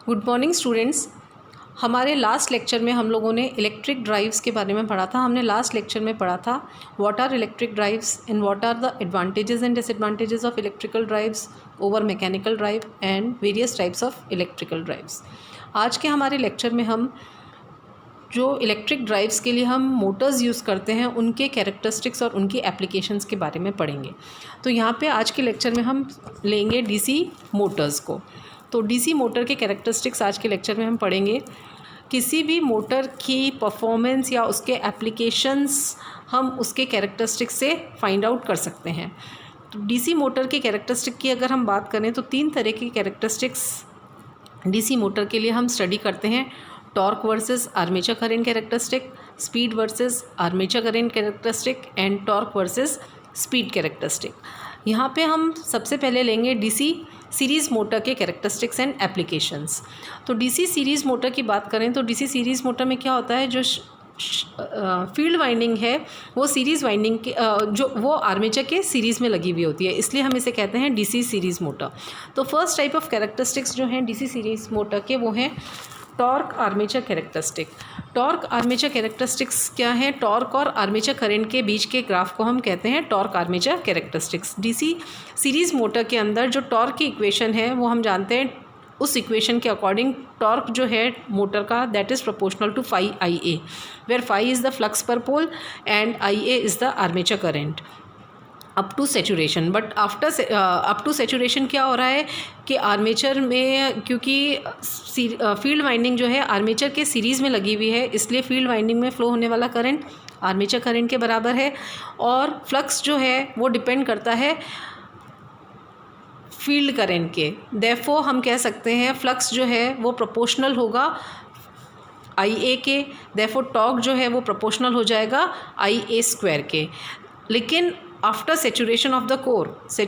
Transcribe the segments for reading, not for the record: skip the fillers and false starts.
Good morning students. हमारे last lecture में हम लोगों ने इलेक्ट्रिक ड्राइव्स के बारे में पढ़ा था। हमने लास्ट लेक्चर में पढ़ा था what are electric drives and what are the advantages and disadvantages of electrical drives over mechanical drive and various types of electrical drives. आज के हमारे लेक्चर में हम जो इलेक्ट्रिक ड्राइव्स के लिए हम मोटर्स यूज़ करते हैं उनके कैरेक्टरिस्टिक्स और उनकी एप्लीकेशंस के बारे में पढ़ेंगे। तो यहाँ पे आज के लेक्चर में हम लेंगे डीसी मोटर्स को। तो डीसी मोटर के कैरेक्टरिस्टिक्स आज के लेक्चर में हम पढ़ेंगे। किसी भी मोटर की परफॉर्मेंस या उसके एप्लीकेशंस हम उसके कैरेक्टरिस्टिक्स से फाइंड आउट कर सकते हैं। तो डीसी मोटर के कैरेक्टरिस्टिक की अगर हम बात करें तो 3 तरह की कैरेक्टरिस्टिक्स डीसी मोटर के लिए हम स्टडी करते हैं। Torque versus armature current characteristic, speed versus armature current characteristic and torque versus speed characteristic. यहाँ पे हम सबसे पहले लेंगे डीसी सीरीज़ मोटर के कैरेक्टरिस्टिक्स एंड एप्लीकेशंस। तो डीसी सीरीज़ मोटर की बात करें तो डीसी सीरीज़ मोटर में क्या होता है, जो फील्ड वाइंडिंग है वो सीरीज़ वाइंडिंग के जो वो आर्मेचर के सीरीज़ में लगी हुई होती है, इसलिए हम इसे कहते हैं डीसी सीरीज़ मोटर। तो फर्स्ट टाइप ऑफ कैरेक्टरिस्टिक्स जो हैं डीसी सीरीज़ मोटर के वो हैं torque armature characteristic. Torque armature characteristics क्या है? टॉर्क और आर्मेचर करंट के बीच के ग्राफ को हम कहते हैं torque armature characteristics. DC series motor के अंदर जो टॉर्क की इक्वेशन है वो हम जानते हैं, उस इक्वेशन के अकॉर्डिंग टॉर्क जो है मोटर का that is proportional to phi Ia, where phi is the flux per pole and Ia is the armature current up to saturation. But after up to saturation क्या हो रहा है कि armature में, क्योंकि फील्ड वाइंडिंग जो है आर्मेचर के सीरीज़ में लगी हुई है, इसलिए फील्ड वाइंडिंग में फ़्लो होने वाला करंट आर्मेचर करंट के बराबर है और फ्लक्स जो है वो डिपेंड करता है फील्ड करंट के। देयरफॉर हम कह सकते हैं फ्लक्स जो है वो प्रोपोर्शनल होगा Ia के, देयरफॉर टॉर्क जो है वो प्रोपोर्शनल हो जाएगा Ia स्क्वायर के। लेकिन after saturation of the core,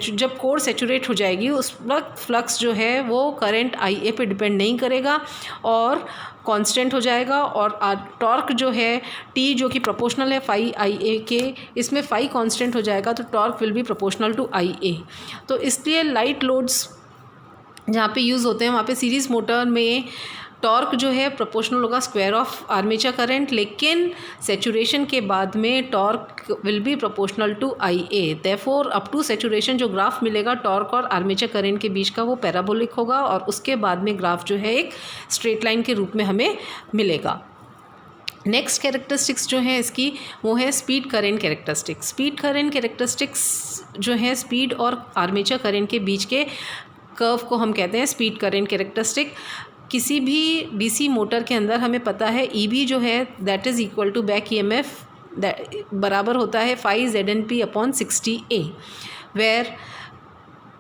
जब कोर सेचुरेट हो जाएगी उस वक्त फ्लक्स जो है वो करंट Ia पे डिपेंड नहीं करेगा और कांस्टेंट हो जाएगा, और टॉर्क जो है T जो कि प्रोपोर्शनल है phi Ia के, इसमें phi कांस्टेंट हो जाएगा तो torque will be proportional to Ia। तो इसलिए लाइट लोड्स जहाँ पे यूज़ होते हैं वहाँ पे सीरीज़ मोटर में टॉर्क जो है प्रोपोर्शनल होगा स्क्वायर ऑफ आर्मेचर करंट, लेकिन सेचुरेशन के बाद में torque will be proportional to Ia। Therefore up to saturation जो ग्राफ मिलेगा टॉर्क और आर्मेचर करंट के बीच का वो पैराबोलिक होगा और उसके बाद में ग्राफ जो है एक स्ट्रेट लाइन के रूप में हमें मिलेगा। नेक्स्ट कैरेक्टरिस्टिक्स जो है इसकी वो है speed current characteristic. Speed current characteristics जो है स्पीड और आर्मेचर करंट के बीच के कर्व को हम कहते हैं स्पीड करंट कैरेक्टरिस्टिक। किसी भी डीसी मोटर के अंदर हमें पता है EB जो है that is equal to back EMF बराबर होता है phi ZNP upon 60A, where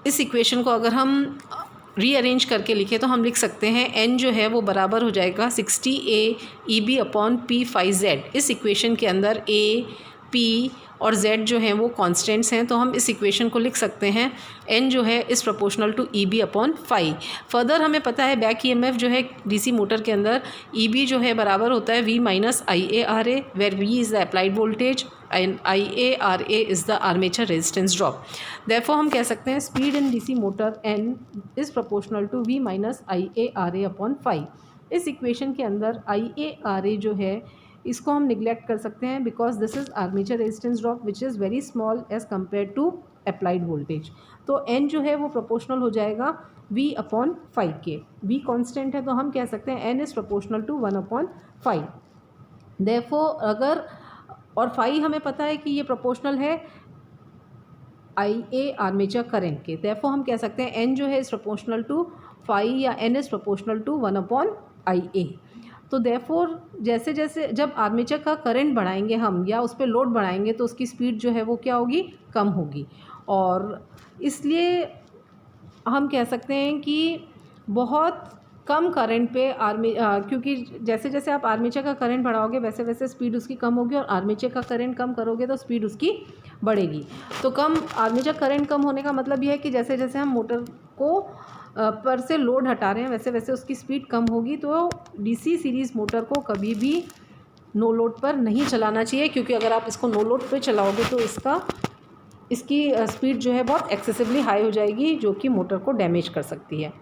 इस इक्वेशन को अगर हम रीअरेंज करके लिखें तो हम लिख सकते हैं N जो है वो बराबर हो जाएगा 60A EB upon P phi Z। इस इक्वेशन के अंदर A, P और Z जो हैं वो कांस्टेंट्स हैं, तो हम इस इक्वेशन को लिख सकते हैं N जो है is proportional to EB upon phi। Further हमें पता है बैक EMF जो है डीसी मोटर के अंदर EB जो है बराबर होता है V minus IaRa, where V is the applied voltage and IaRa is the armature resistance drop. Therefore हम कह सकते हैं speed in DC motor N is proportional to V minus IaRa upon phi। इस इक्वेशन के अंदर IaRa जो है इसको हम निगलेक्ट कर सकते हैं because this is armature resistance drop which is very small as compare to applied voltage. तो N जो है वो प्रोपोर्शनल हो जाएगा V अपॉन phi के। V कांस्टेंट है तो हम कह सकते हैं N is proportional to 1 upon phi। Therefore अगर और phi हमें पता है कि ये प्रोपोर्शनल है Ia आर्मेचर करंट के, देयरफॉर हम कह सकते हैं N जो है इज़ प्रोपोर्शनल टू phi या N is proportional to 1 upon Ia। तो देयरफॉर जैसे जैसे जब आर्मेचर का करंट बढ़ाएंगे हम या उस पर लोड बढ़ाएंगे तो उसकी स्पीड जो है वो क्या होगी, कम होगी, और इसलिए हम कह सकते हैं कि बहुत कम करंट पे क्योंकि जैसे जैसे आप आर्मेचर का करंट बढ़ाओगे वैसे वैसे स्पीड उसकी कम होगी, और आर्मेचर का करंट कम करोगे तो स्पीड उसकी बढ़ेगी। तो कम आर्मेचर करंट कम होने का मतलब ये है कि जैसे जैसे हम मोटर को पर से लोड हटा रहे हैं वैसे वैसे उसकी स्पीड कम होगी। तो डीसी सीरीज़ मोटर को कभी भी नो लोड पर नहीं चलाना चाहिए, क्योंकि अगर आप इसको नो लोड पर चलाओगे तो इसकी स्पीड जो है बहुत एक्सेसिवली हाई हो जाएगी, जो कि मोटर को डैमेज कर सकती है।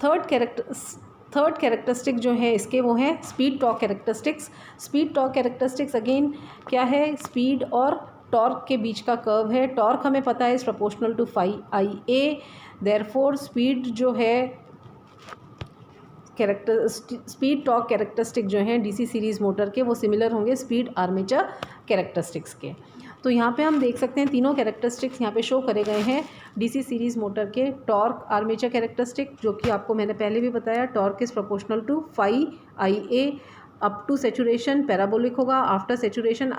थर्ड कैरेक्टरिस्टिक जो है इसके वो है speed torque characteristics. Speed torque characteristics again क्या है, स्पीड और टॉर्क के बीच का कर्व है। टॉर्क हमें पता है is proportional to phi therefore speed जो है स्पीड टॉर्क कैरेक्टरिस्टिक जो हैं डीसी सीरीज़ मोटर के वो सिमिलर होंगे स्पीड आर्मेचर कैरेक्टरिस्टिक्स के। तो यहाँ पे हम देख सकते हैं तीनों कैरेक्टरिस्टिक्स यहाँ पे शो करे गए हैं डीसी सीरीज़ मोटर के। टॉर्क आर्मेचर कैरेक्टरिस्टिक जो कि आपको मैंने पहले भी बताया, torque is proportional to phi IA up to saturation parabolic होगा, आफ्टर सेचुरेशन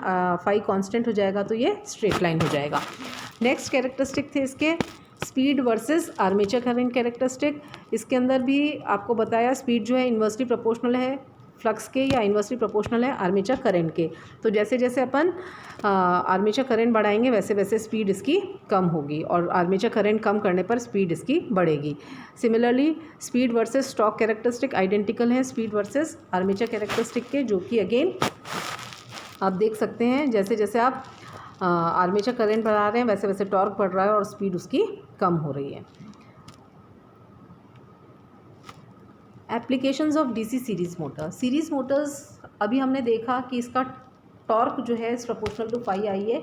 phi कांस्टेंट हो जाएगा तो ये स्ट्रेट लाइन हो जाएगा। नेक्स्ट कैरेक्टरिस्टिक थे इसके speed versus armature current characteristic. इसके अंदर भी आपको बताया स्पीड जो है इन्वर्सली प्रोपोर्शनल है फ्लक्स के या इन्वर्सली प्रोपोर्शनल है आर्मेचर करंट के। तो जैसे जैसे अपन आर्मेचर करंट बढ़ाएंगे वैसे वैसे स्पीड इसकी कम होगी और आर्मेचर करंट कम करने पर स्पीड इसकी बढ़ेगी। Similarly speed versus torque characteristic identical है स्पीड वर्सेस आर्मेचर कैरेक्टरिस्टिक के, जो कि अगेन आप देख सकते हैं जैसे जैसे आप आर्मेचर करंट बढ़ा रहे हैं वैसे वैसे टॉर्क बढ़ रहा है और स्पीड उसकी कम हो रही है। Applications of DC series motor. Series motors अभी हमने देखा कि इसका टॉर्क जो है is proportional to phi IA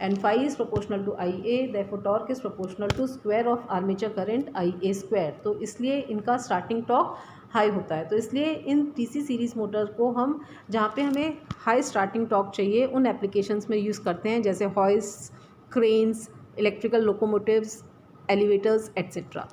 and phi is proportional to IA, therefore torque is proportional to square of armature current IA square. तो इसलिए इनका स्टार्टिंग टॉर्क हाई होता है। तो इसलिए इन डीसी सीरीज़ मोटर को हम जहाँ पे हमें हाई स्टार्टिंग टॉर्क चाहिए उन एप्लीकेशंस में यूज़ करते हैं, जैसे hoist, cranes, electrical locomotives, elevators etcetera.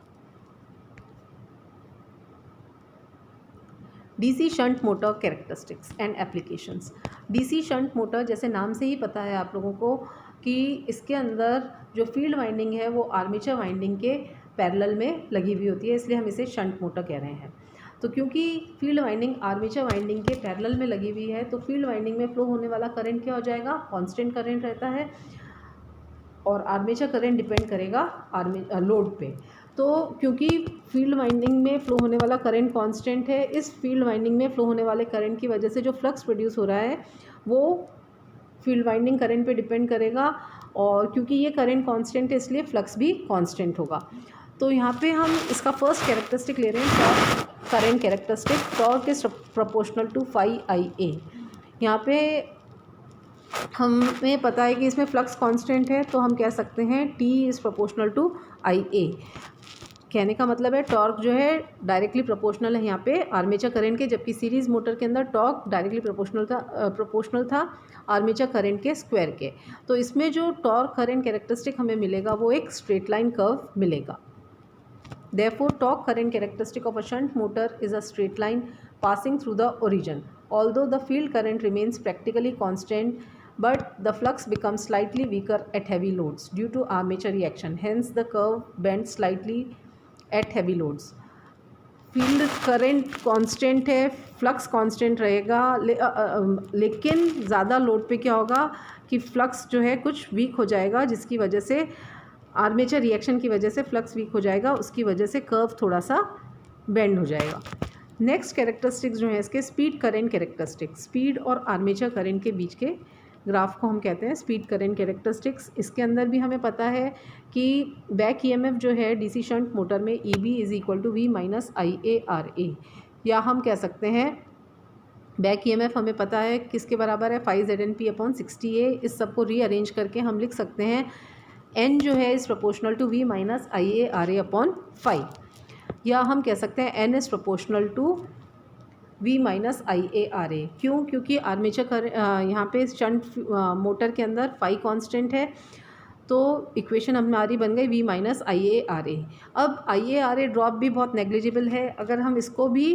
DC shunt motor characteristics and applications. DC shunt motor जैसे नाम से ही पता है आप लोगों को कि इसके अंदर जो फील्ड वाइंडिंग है वो आर्मेचर वाइंडिंग के पैरेलल में लगी हुई होती है, इसलिए हम इसे शंट मोटर कह रहे हैं। तो क्योंकि फील्ड वाइंडिंग आर्मेचर वाइंडिंग के पैरेलल में लगी हुई है तो फील्ड वाइंडिंग में फ्लो होने वाला करंट क्या हो जाएगा, कांस्टेंट करंट रहता है और आर्मेचर करंट डिपेंड करेगा लोड पे। तो क्योंकि फील्ड वाइंडिंग में फ़्लो होने वाला करंट कांस्टेंट है, इस फील्ड वाइंडिंग में फ़्लो होने वाले करंट की वजह से जो फ्लक्स प्रोड्यूस हो रहा है वो फील्ड वाइंडिंग करंट पे डिपेंड करेगा और क्योंकि ये करंट कांस्टेंट है इसलिए फ्लक्स भी कांस्टेंट होगा। तो यहाँ पे हम इसका फर्स्ट कैरेक्टरिस्टिक ले रहे हैं torque current characteristic. Torque is proportional to phi IA। यहाँ पे हमें पता है कि इसमें फ्लक्स कांस्टेंट है तो हम कह सकते हैं T is proportional to IA। कहने का मतलब है टॉर्क जो है डायरेक्टली प्रोपोर्शनल है यहाँ पे आर्मेचर करंट के, जबकि सीरीज़ मोटर के अंदर टॉर्क डायरेक्टली प्रोपोर्शनल था आर्मेचर करंट के स्क्वायर के। तो इसमें जो टॉर्क करंट कैरेक्टरिस्टिक हमें मिलेगा वो एक स्ट्रेट लाइन कर्व मिलेगा। Therefore torque current characteristic of a shunt motor is a straight line passing through the origin although the field current remains practically constant but the flux becomes slightly weaker at heavy loads due to armature reaction, hence the curve bends slightly at heavy loads. Field current constant है, flux constant रहेगा लेकिन ज़्यादा load पे क्या होगा कि flux जो है कुछ वीक हो जाएगा, जिसकी वजह से आर्मेचर रिएक्शन की वजह से फ्लक्स वीक हो जाएगा, उसकी वजह से कर्व थोड़ा सा बेंड हो जाएगा। नेक्स्ट कैरेक्टरिस्टिक्स जो है इसके स्पीड करंट कैरेक्टरिस्टिक। स्पीड और आर्मेचर करंट के बीच के ग्राफ को हम कहते हैं स्पीड करंट कैरेक्टरिस्टिक्स। इसके अंदर भी हमें पता है कि बैक ईएमएफ जो है डीसी शंट मोटर में EB is equal to V minus IARA, या हम कह सकते हैं बैक ईएमएफ हमें पता है किसके बराबर है 5ZNP अपॉन 60A। इस सब को रीअरेंज करके हम लिख सकते हैं N जो है is proportional to V minus IARA upon 5, या हम कह सकते हैं N is proportional to V minus IARA। क्यों? क्योंकि आर्मेचर यहाँ पे शंट मोटर के अंदर phi कांस्टेंट है तो इक्वेशन हमारी बन गई V माइनस IARA। अब IARA ड्रॉप भी बहुत नेग्लिजिबल है, अगर हम इसको भी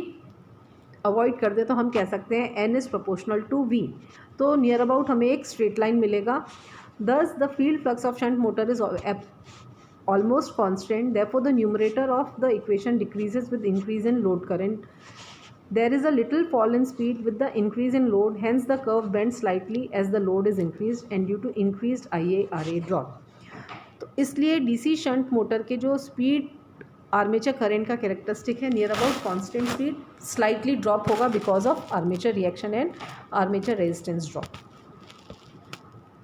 अवॉइड कर दें तो हम कह सकते हैं N is proportional to V। तो नियर अबाउट हमें एक स्ट्रेट लाइन मिलेगा। Thus the field flux of shunt motor is almost constant, therefore the numerator of the equation decreases with increase in load current. There is a little fall in speed with the increase in load, hence the curve bends slightly as the load is increased and due to increased IARA drop। तो इसलिए DC shunt motor के जो speed armature current का characteristic है near about constant speed slightly drop होगा because of armature reaction and armature resistance drop.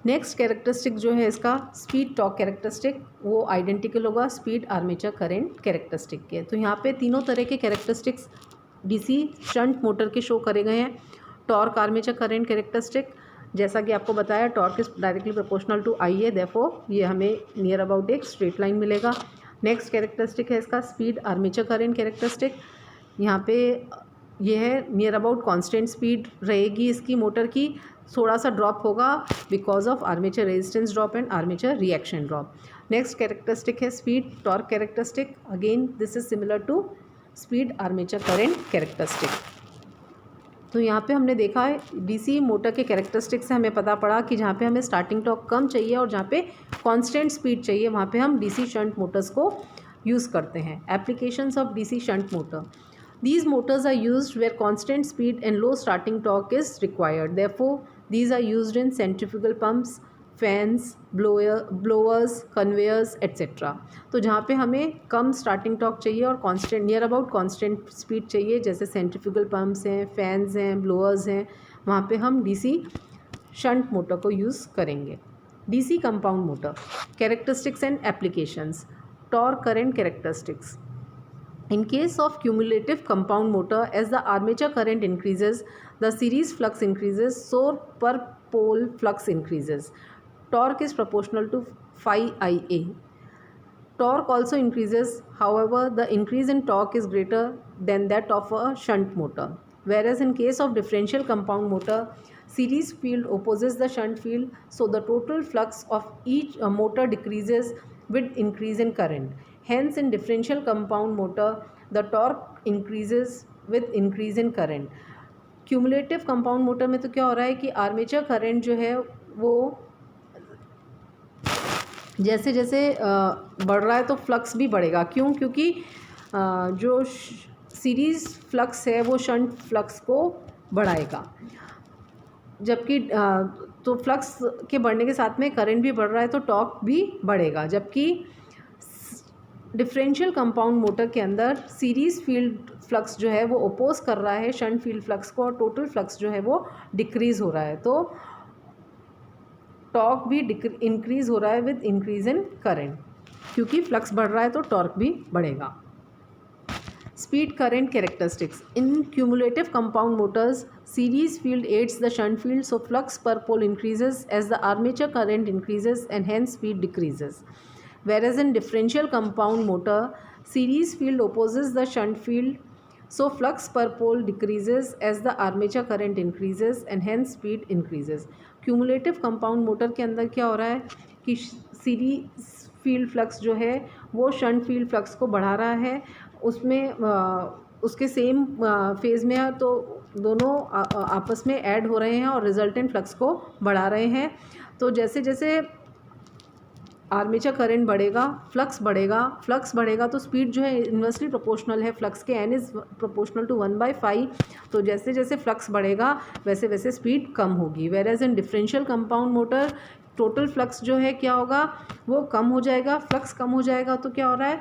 Next characteristic जो है इसका स्पीड टॉर्क कैरेक्टरिस्टिक, वो आइडेंटिकल होगा स्पीड आर्मेचर करंट कैरेक्टरिस्टिक के। तो यहाँ पे तीनों तरह के कैरेक्टरिस्टिक्स डीसी शंट मोटर के शो करे गए हैं। टॉर्क आर्मेचर करंट कैरेक्टरिस्टिक, जैसा कि आपको बताया torque is directly proportional to I A, therefore ये हमें नियर अबाउट एक स्ट्रेट लाइन मिलेगा। नेक्स्ट कैरेक्टरिस्टिक है इसका स्पीड आर्मेचर करंट कैरेक्टरिस्टिक। यहाँ पे ये है नियर अबाउट कांस्टेंट स्पीड रहेगी इसकी मोटर की, थोड़ा सा ड्रॉप होगा because of armature resistance drop and armature reaction drop. Next characteristic है speed torque characteristic, again this is similar to speed armature current characteristic. तो यहाँ पे हमने देखा है डीसी मोटर के कैरेक्टरिस्टिक से हमें पता पड़ा कि जहाँ पे हमें स्टार्टिंग टॉर्क कम चाहिए और जहाँ पे कांस्टेंट स्पीड चाहिए वहाँ पे हम डीसी शंट मोटर्स को यूज़ करते हैं। Applications of DC shunt motor, these motors are used where constant speed and low starting torque is required, therefore these are used in centrifugal pumps, fans, blowers, conveyors etc. तो जहाँ पे हमें कम starting torque चाहिए और constant near about constant speed चाहिए, जैसे centrifugal pumps हैं, fans हैं, ब्लोअर्स हैं, वहाँ पे हम डीसी शंट मोटर को यूज़ करेंगे। DC compound motor characteristics and applications, torque current characteristics. In case of cumulative compound motor, as the armature current increases, the series flux increases, so per pole flux increases. Torque is proportional to phi Ia. Torque also increases, however, the increase in torque is greater than that of a shunt motor. Whereas in case of differential compound motor, series field opposes the shunt field, so the total flux of each motor decreases with increase in current. Hence in differential compound motor the torque increases with increase in current. Cumulative compound motor में तो क्या हो रहा है कि armature current जो है वो जैसे जैसे बढ़ रहा है तो फ्लक्स भी बढ़ेगा। क्यों? क्योंकि जो सीरीज़ फ्लक्स है वो शंट फ्लक्स को बढ़ाएगा, जबकि तो फ्लक्स के बढ़ने के साथ में करंट भी बढ़ रहा है तो टॉर्क भी बढ़ेगा। जबकि डिफरेंशियल कंपाउंड मोटर के अंदर सीरीज़ फील्ड फ्लक्स जो है वो ओपोज कर रहा है शंट फील्ड फ्लक्स को और टोटल फ्लक्स जो है वो डिक्रीज़ हो रहा है, तो टॉर्क भी इंक्रीज़ हो रहा है विद इंक्रीज इन करंट। क्योंकि फ्लक्स बढ़ रहा है तो टॉर्क भी बढ़ेगा। Speed current characteristics, in cumulative compound motors series field aids the shunt field, so flux per pole increases as the armature current increases and hence speed decreases. Whereas in differential compound motor, series field opposes the shunt field, so flux per pole decreases as the armature current increases and hence speed increases. Cumulative compound motor के अंदर क्या हो रहा है कि series field flux जो है वो शंट फील्ड फ्लक्स को बढ़ा रहा है, उसमें उसके सेम फेज़ में है तो दोनों आपस में ऐड हो रहे हैं और रिजल्टेंट फ्लक्स को बढ़ा रहे हैं। तो जैसे जैसे आर्मेचर करंट बढ़ेगा फ्लक्स बढ़ेगा तो स्पीड जो है इन्वर्सली प्रोपोर्शनल है फ्लक्स के, n इज़ प्रोपोर्शनल टू 1/5। तो जैसे जैसे फ्लक्स बढ़ेगा वैसे वैसे स्पीड कम होगी। Whereas in differential compound motor total flux जो है क्या होगा वो कम हो जाएगा, फ्लक्स कम हो जाएगा तो क्या हो रहा है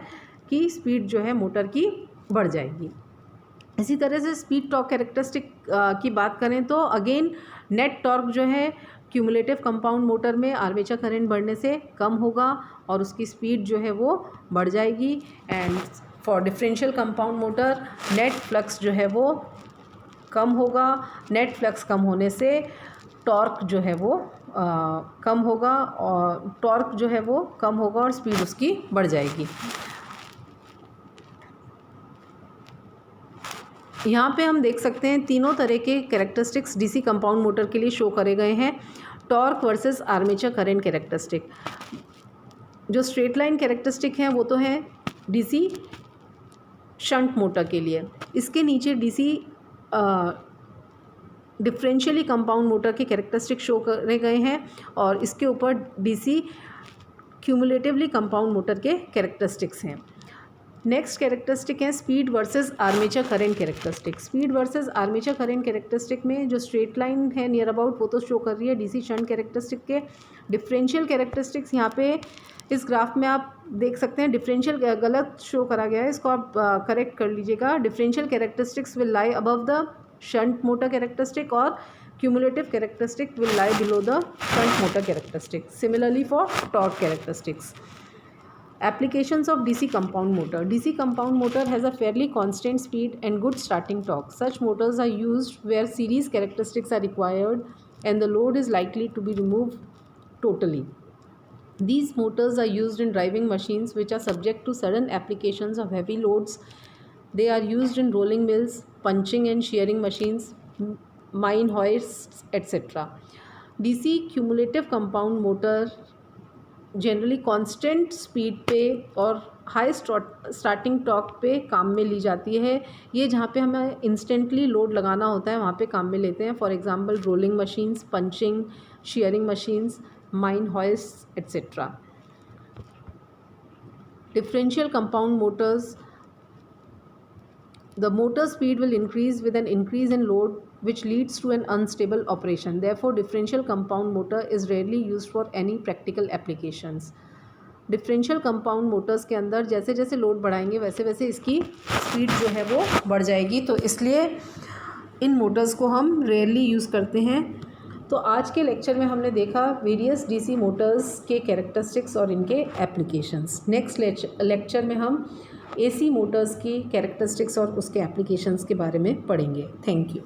कि स्पीड जो है मोटर की बढ़ जाएगी। इसी तरह से स्पीड टॉर्क कैरेक्टरिस्टिक की बात करें तो अगेन नेट टॉर्क जो है क्यूमुलेटिव कंपाउंड मोटर में आर्मेचर करंट बढ़ने से कम होगा और उसकी स्पीड जो है वो बढ़ जाएगी। And for differential compound motor net flux जो है वो कम होगा, नेट फ्लक्स कम होने से टॉर्क जो है वो कम होगा और टॉर्क जो है वो कम होगा और स्पीड उसकी बढ़ जाएगी। यहाँ पे हम देख सकते हैं तीनों तरह के कैरेक्टरिस्टिक्स डीसी कंपाउंड मोटर के लिए शो करे गए हैं। Torque versus armature current characteristic, जो स्ट्रेट लाइन कैरेक्टरिस्टिक हैं वो तो है डीसी शंट मोटर के लिए। इसके नीचे डीसी डिफरेंशियली कंपाउंड मोटर के कैरेक्टरिस्टिक शो करे गए हैं और इसके ऊपर डीसी क्यूमुलेटिवली कंपाउंड मोटर के कैरेक्टरिस्टिक्स हैं। नेक्स्ट कैरेक्टरिस्टिक है speed versus armature current characteristic. Speed versus armature current characteristic में जो स्ट्रेट लाइन है नियर अबाउट वो तो शो कर रही है डीसी शंट कैरेक्टरिस्टिक के। डिफरेंशियल कैरेक्टरिस्टिक्स यहाँ पे इस ग्राफ में आप देख सकते हैं डिफरेंशियल गलत शो करा गया है, इसको आप करेक्ट कर लीजिएगा। Differential characteristics will lie above the shunt motor characteristic और cumulative characteristic will lie below the front motor characteristic. Similarly for torque characteristics. Applications of DC compound motor. DC compound motor has a fairly constant speed and good starting torque. Such motors are used where series characteristics are required and the load is likely to be removed totally. These motors are used in driving machines which are subject to sudden applications of heavy loads. They are used in rolling mills, punching and shearing machines, mine hoists, etc. DC cumulative compound motor generally constant speed पे और high starting torque पे काम में ली जाती है. ये जहाँ पे हमें इंस्टेंटली लोड लगाना होता है वहाँ पे काम में लेते हैं. For example rolling machines, punching, shearing machines, mine hoists, etc. Differential compound motors. The motor speed will increase with an increase in load which leads to an unstable operation. Therefore, differential compound motor is rarely used for any practical applications. Differential compound Motors के अंदर जैसे जैसे load बढ़ाएंगे वैसे वैसे इसकी speed जो है वो बढ़ जाएगी, तो इसलिए इन मोटर्स को हम रेयरली यूज़ करते हैं. तो आज के लेक्चर में हमने देखा वेरियस डीसी मोटर्स के कैरेक्टरिस्टिक्स और इनके एप्लीकेशंस. नेक्स्ट लेक्चर में हम एसी मोटर्स की कैरेक्टरिस्टिक्स और उसके एप्लीकेशंस के बारे में पढ़ेंगे. Thank you.